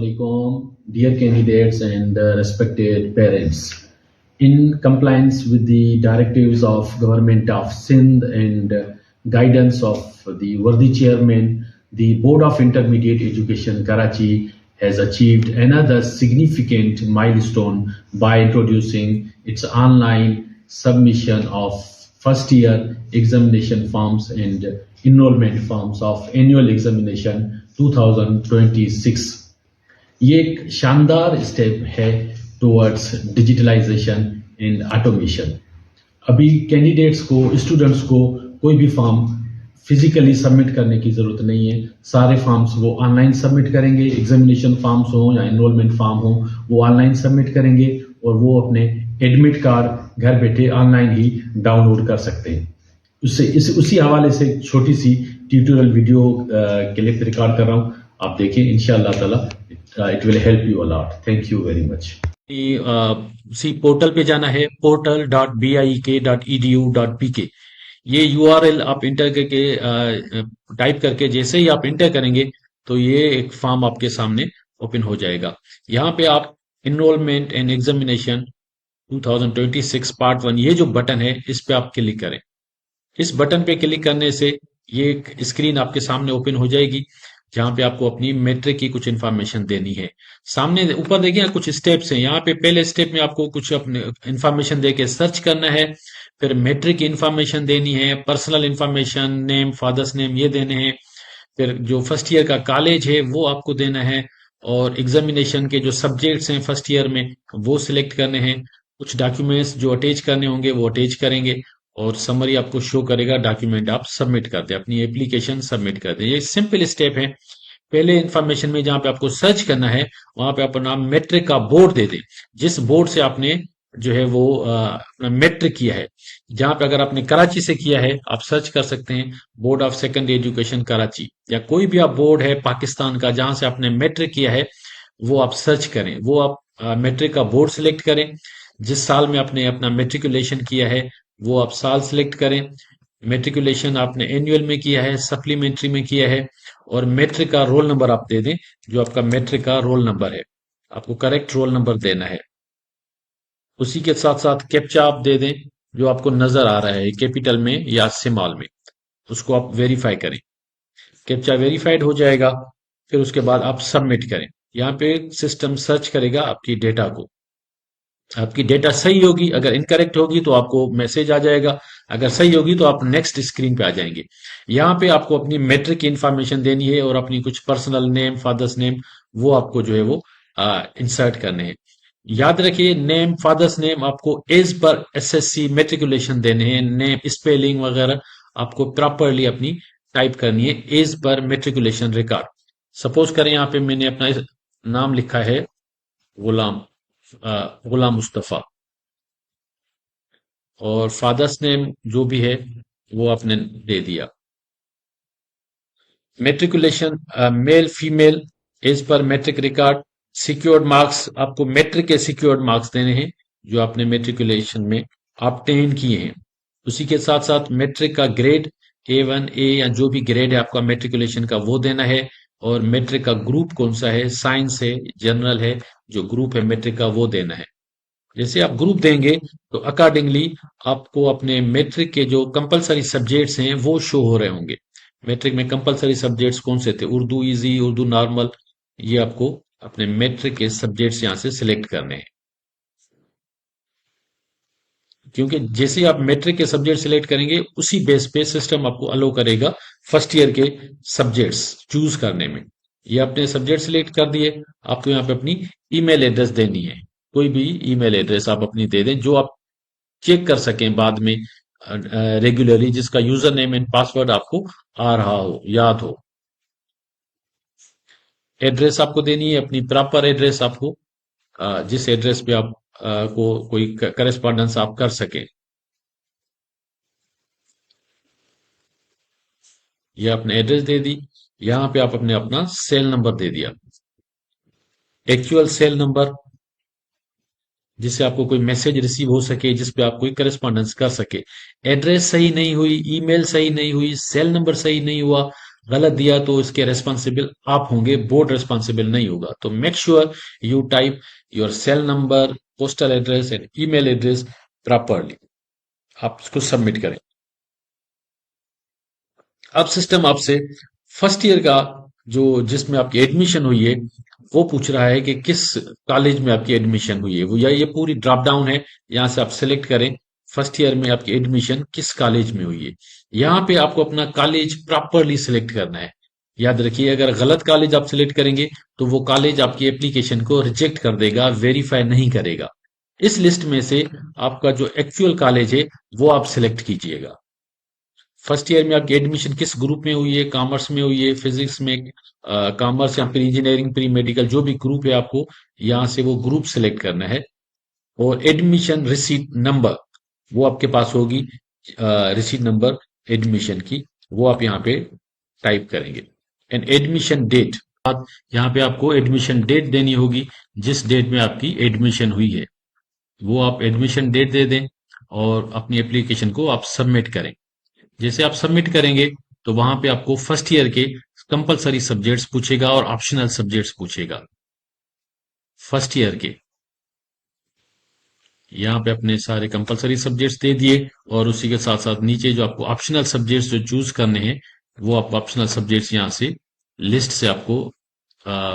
Alaikum, dear candidates and respected parents. In compliance with the directives of Government of Sindh and guidance of the worthy chairman, the Board of Intermediate Education Karachi has achieved another significant milestone by introducing its online submission of first year examination forms and enrollment forms of annual examination 2026. ये एक शानदार step है towards digitalisation and automation. अभी candidates को, students को कोई भी form physically submit करने की जरूरत नहीं है। सारे फॉर्म्स वो ऑनलाइन सबमिट करेंगे। एग्जामिनेशन फॉर्म्स हो या एनरोलमेंट फॉर्म हो, वो ऑनलाइन सबमिट करेंगे और वो अपने एडमिट कार्ड घर बैठे ऑनलाइन ही डाउनलोड कर सकते हैं। उसी हवाले से एक छोटी सी ट्यूटोरियल वीडियो क्लिप रिकॉर्ड कर रहा हूँ, आप देखें। इंशाअल्लाह ताला it will help you a lot. Thank you very much. सी पोर्टल पे जाना है, portal.biek.edu.pk। ये यूआरएल आप इंटर करके टाइप करके जैसे ही आप इंटर करेंगे तो ये एक फॉर्म आपके सामने ओपन हो जाएगा। यहाँ पे आप इनरोलमेंट एंड एग्जामिनेशन 2026 पार्ट 1 ये जो बटन है इस पे आप क्लिक करें। इस बटन पे क्लिक करने से ये एक स्क्रीन आपके सामने ओपन हो जाएगी जहां पे आपको अपनी मैट्रिक की कुछ इंफॉर्मेशन देनी है। सामने ऊपर देखिए कुछ स्टेप्स हैं। यहाँ पे पहले स्टेप में आपको कुछ अपने इंफॉर्मेशन देके सर्च करना है, फिर मैट्रिक की इंफॉर्मेशन देनी है, personal information, name, father's name ये देने हैं, फिर जो फर्स्ट ईयर का कॉलेज है वो आपको देना है और एग्जामिनेशन के जो सब्जेक्ट्स हैं फर्स्ट ईयर में वो सिलेक्ट करने हैं। कुछ डॉक्यूमेंट्स जो अटैच करने होंगे वो अटैच करेंगे और समरी आपको शो करेगा। डॉक्यूमेंट आप सबमिट कर दें, अपनी एप्लीकेशन सबमिट कर दें। ये सिंपल स्टेप है। पहले इंफॉर्मेशन में जहां पे आपको सर्च करना है वहां पे अपना मैट्रिक का बोर्ड दे दें, जिस बोर्ड से आपने जो है वो अपना मैट्रिक किया है। जहां पे अगर आपने कराची से किया है आप सर्च कर सकते हैं board of secondary education Karachi, या कोई भी आप बोर्ड है पाकिस्तान का जहां से आपने मैट्रिक किया है वो आप सर्च करें। वो आप मैट्रिक का बोर्ड सिलेक्ट करें, जिस साल में आपने अपना मेट्रिकुलेशन किया है वो आप साल सिलेक्ट करें। मेट्रिकुलेशन आपने एनुअल में किया है, सप्लीमेंट्री में किया है, और मैट्रिक का रोल नंबर आप दे दें जो आपका मैट्रिक का रोल नंबर है। आपको करेक्ट रोल नंबर देना है। उसी के साथ साथ कैप्चा आप दे दें जो आपको नजर आ रहा है कैपिटल में या स्मॉल में, उसको आप वेरीफाई करें। कैप्चा वेरीफाइड हो जाएगा, फिर उसके बाद आप सबमिट करें। यहाँ पे सिस्टम सर्च करेगा आपकी डेटा को। आपकी डेटा सही होगी, अगर इनकरेक्ट होगी तो आपको मैसेज आ जाएगा, अगर सही होगी तो आप नेक्स्ट स्क्रीन पे आ जाएंगे। यहाँ पे आपको अपनी मैट्रिक की इंफॉर्मेशन देनी है और अपनी कुछ पर्सनल नेम, फादर्स नेम वो आपको जो है वो इंसर्ट करने हैं। याद रखिए नेम, फादर्स नेम आपको एज पर एसएससी मेट्रिकुलेशन देने हैं। नेम, स्पेलिंग वगैरह आपको प्रॉपरली अपनी टाइप करनी है as per matriculation record. Suppose करें यहाँ पे मैंने अपना नाम लिखा है गुलाम गुलाम मुस्तफा, और फादर्स नेम जो भी है वो आपने दे दिया। Matriculation male female as per matric record. Secured marks आपको मैट्रिक के सिक्योर्ड मार्क्स देने हैं जो आपने मेट्रिकुलेशन में ऑब्टेन किए हैं। उसी के साथ साथ मैट्रिक का ग्रेड A1 A या जो भी ग्रेड है आपका मेट्रिकुलेशन का वो देना है, और मैट्रिक का ग्रुप कौन सा है, साइंस है, जनरल है, जो ग्रुप है मैट्रिक का वो देना है। जैसे आप ग्रुप देंगे तो अकॉर्डिंगली आपको अपने मैट्रिक के जो कंपलसरी सब्जेक्ट्स हैं वो शो हो रहे होंगे। मैट्रिक में कंपलसरी सब्जेक्ट्स कौन से थे, उर्दू इजी, उर्दू नॉर्मल, ये आपको अपने मैट्रिक के सब्जेक्ट्स यहां से सिलेक्ट करने हैं। क्योंकि जैसे आप मैट्रिक के सब्जेक्ट सिलेक्ट करेंगे उसी बेस पे सिस्टम आपको अलो करेगा फर्स्ट ईयर के सब्जेक्ट्स चूज करने में। ये आपने सब्जेक्ट सिलेक्ट कर दिए, आपको यहाँ पे अपनी ईमेल एड्रेस देनी है। कोई भी ईमेल एड्रेस आप अपनी दे दें जो आप चेक कर सकें बाद में रेगुलरली, जिसका यूजर नेम एंड पासवर्ड आपको आ रहा हो, याद हो। एड्रेस आपको देनी है अपनी प्रॉपर एड्रेस, आपको जिस एड्रेस पे आप को कोई करेस्पॉन्डेंस आप कर सके। ये आपने एड्रेस दे दी। यहां पे आप अपने अपना सेल नंबर दे दिया, एक्चुअल सेल नंबर, जिससे आपको कोई मैसेज रिसीव हो सके, जिस पे आप कोई करेस्पॉन्डेंस कर सके। एड्रेस सही नहीं हुई, ईमेल सही नहीं हुई, सेल नंबर सही नहीं हुआ, गलत दिया तो इसके रेस्पॉन्सिबल आप होंगे, बोर्ड रेस्पॉन्सिबल नहीं होगा। तो make sure you type your cell number, postal address and email address properly. आप इसको सबमिट करें। अब सिस्टम आपसे फर्स्ट ईयर का जो जिसमें आपकी एडमिशन हुई है वो पूछ रहा है कि किस कॉलेज में आपकी एडमिशन हुई है। वो या ये पूरी ड्रॉप डाउन है, यहाँ से आप सिलेक्ट करें फर्स्ट ईयर में आपकी एडमिशन किस कॉलेज में हुई है। यहाँ पे आपको अपना कॉलेज प्रॉपरली सिलेक्ट करना है। याद रखिए, अगर गलत कॉलेज आप सिलेक्ट करेंगे तो वो कॉलेज आपकी एप्लीकेशन को रिजेक्ट कर देगा, वेरीफाई नहीं करेगा। इस लिस्ट में से आपका जो एक्चुअल कॉलेज है वो आप सिलेक्ट कीजिएगा। फर्स्ट ईयर में आपकी एडमिशन किस ग्रुप में हुई है, कॉमर्स में हुई है, फिजिक्स में, कॉमर्स या फिर इंजीनियरिंग, प्री मेडिकल, जो भी ग्रुप है आपको यहाँ से वो ग्रुप सेलेक्ट करना है। और एडमिशन रिसीट नंबर वो आपके पास होगी, रिसीट नंबर एडमिशन की, वो आप यहाँ पे टाइप करेंगे। एंड एडमिशन डेट, यहाँ पे आपको एडमिशन डेट देनी होगी, जिस डेट में आपकी एडमिशन हुई है वो आप एडमिशन डेट दे दें और अपनी एप्लीकेशन को आप सबमिट करें। जैसे आप सबमिट करेंगे तो वहां पे आपको फर्स्ट ईयर के कंपलसरी सब्जेक्ट्स पूछेगा और ऑप्शनल सब्जेक्ट्स पूछेगा। फर्स्ट ईयर के यहाँ पे अपने सारे कंपलसरी सब्जेक्ट्स दे दिए और उसी के साथ साथ नीचे जो आपको ऑप्शनल सब्जेक्ट्स जो चूज करने हैं वो आप ऑप्शनल सब्जेक्ट्स यहाँ से लिस्ट से आपको आ,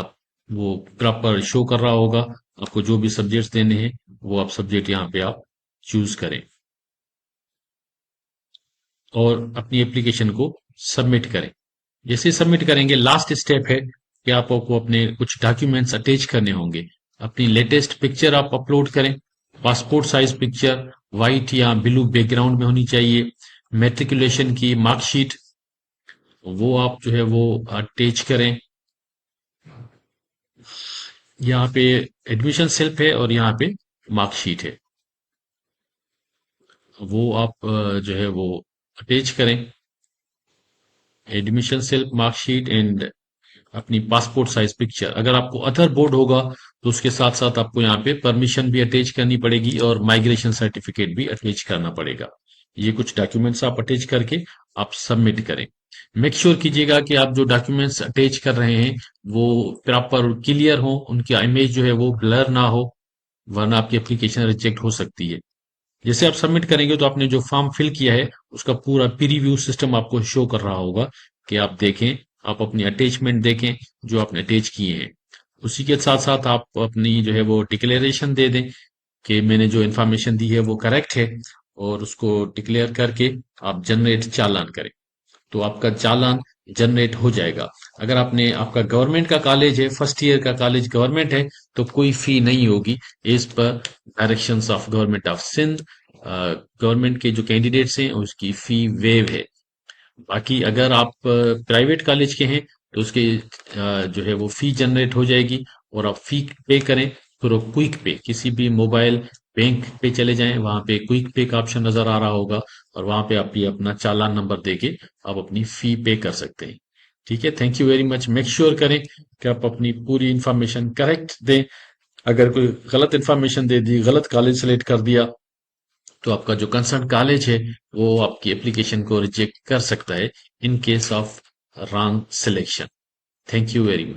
वो प्रॉपर शो कर रहा होगा। आपको जो भी सब्जेक्ट्स देने हैं वो आप सब्जेक्ट यहाँ पे आप चूज करें और अपनी एप्लीकेशन को सबमिट करें। जैसे सबमिट करेंगे लास्ट स्टेप है कि आपको अपने कुछ डॉक्यूमेंट्स अटैच करने होंगे। अपनी लेटेस्ट पिक्चर आप अपलोड करें, पासपोर्ट साइज पिक्चर व्हाइट या ब्लू बैकग्राउंड में होनी चाहिए। मैट्रिकुलेशन की मार्कशीट वो आप जो है वो अटैच करें। यहाँ पे एडमिशन स्लिप है और यहाँ पे मार्कशीट है, वो आप जो है वो अटैच करें। एडमिशन स्लिप, मार्कशीट एंड अपनी पासपोर्ट साइज पिक्चर। अगर आपको अदर बोर्ड होगा तो उसके साथ साथ आपको यहाँ पे परमिशन भी अटैच करनी पड़ेगी और माइग्रेशन सर्टिफिकेट भी अटैच करना पड़ेगा। ये कुछ डॉक्यूमेंट्स आप अटैच करके आप सबमिट करें। मेक श्योर कीजिएगा कि आप जो डॉक्यूमेंट्स अटैच कर रहे हैं वो प्रॉपर क्लियर हो, उनकी इमेज जो है वो ब्लर ना हो, वरना आपकी एप्लीकेशन रिजेक्ट हो सकती है। जैसे आप सबमिट करेंगे तो आपने जो फॉर्म फिल किया है उसका पूरा प्रीव्यू सिस्टम आपको शो कर रहा होगा कि आप देखें, आप अपनी अटैचमेंट देखें जो आपने अटैच किए हैं। उसी के साथ साथ आप अपनी जो है वो डिक्लेरेशन दे दें कि मैंने जो इन्फॉर्मेशन दी है वो करेक्ट है, और उसको डिक्लेयर करके आप जनरेट चालान करें तो आपका चालान जनरेट हो जाएगा। अगर आपने आपका गवर्नमेंट का कॉलेज है, फर्स्ट ईयर का कॉलेज गवर्नमेंट है, तो कोई फी नहीं होगी as per directions of government of Sindh. Government के जो कैंडिडेट्स हैं उसकी फी वेव है। बाकी अगर आप प्राइवेट कॉलेज के हैं तो उसके जो है वो फी जनरेट हो जाएगी और आप फी पे करें। फिर क्विक पे, किसी भी मोबाइल बैंक पे चले जाएं, वहां पे क्विक पे का ऑप्शन नजर आ रहा होगा और वहां पे आप ये अपना चालान नंबर देके आप अपनी फी पे कर सकते हैं। ठीक है, thank you very much. Make sure करें कि आप अपनी पूरी इंफॉर्मेशन करेक्ट दें। अगर कोई गलत इंफॉर्मेशन दे दी, गलत कॉलेज सेलेक्ट कर दिया, तो आपका जो कंसर्न कॉलेज है वो आपकी एप्लीकेशन को रिजेक्ट कर सकता है in case of wrong selection. Thank you very much.